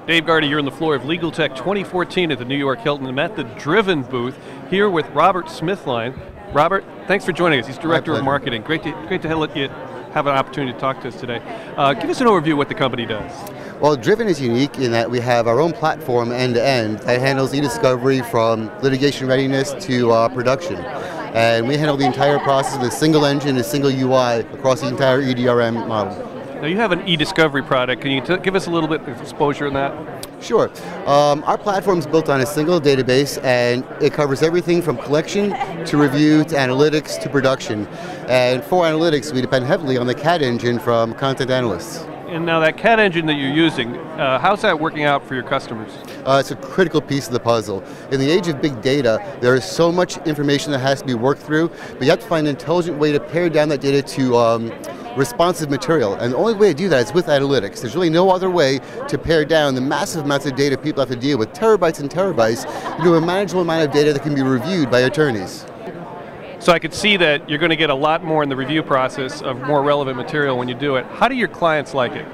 Dave Gardy here on the floor of Legal Tech 2014 at the New York Hilton. I'm at the Driven booth here with Robert Smithline. Robert, thanks for joining us. He's Director of Marketing. Great to let you have an opportunity to talk to us today. Give us an overview of what the company does. Well, Driven is unique in that we have our own platform end-to-end that handles eDiscovery from litigation readiness to production. And we handle the entire process with a single engine, a single UI across the entire EDRM model. Now you have an eDiscovery product. Can you give us a little bit of exposure on that? Sure. Our platform is built on a single database, and it covers everything from collection to review to analytics to production. And for analytics, we depend heavily on the CAAT engine from Content Analysts. And now that CAAT engine that you're using, how's that working out for your customers? It's a critical piece of the puzzle. In the age of big data, there is so much information that has to be worked through, but you have to find an intelligent way to pare down that data to responsive material. And the only way to do that is with analytics. There's really no other way to pare down the massive amounts of data people have to deal with, terabytes and terabytes, into a manageable amount of data that can be reviewed by attorneys. So I could see that you're going to get a lot more in the review process of more relevant material when you do it. How do your clients like it?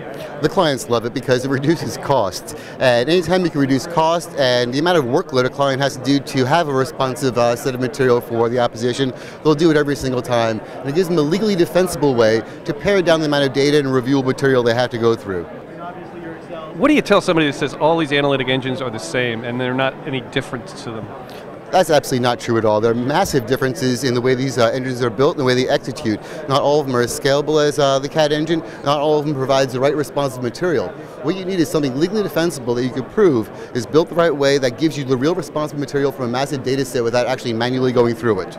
The clients love it because it reduces costs. And anytime you can reduce cost and the amount of workload a client has to do to have a responsive set of material for the opposition, they'll do it every single time. And it gives them a legally defensible way to pare down the amount of data and reviewable material they have to go through. What do you tell somebody that says all these analytic engines are the same and they're not any difference to them? That's absolutely not true at all. There are massive differences in the way these engines are built and the way they execute. Not all of them are as scalable as the CAAT engine. Not all of them provides the right responsive material. What you need is something legally defensible that you can prove is built the right way that gives you the real responsive material from a massive data set without actually manually going through it.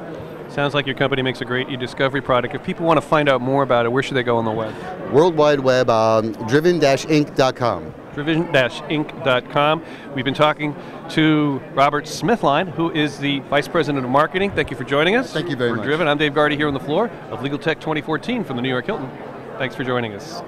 Sounds like your company makes a great eDiscovery product. If people want to find out more about it, where should they go on the web? World Wide Web, driven-inc.com. driven-inc.com. We've been talking to Robert Smithline, who is the Vice President of Marketing. Thank you for joining us. Thank you very much. Driven. I'm Dave Gardy here on the floor of Legal Tech 2014 from the New York Hilton. Thanks for joining us.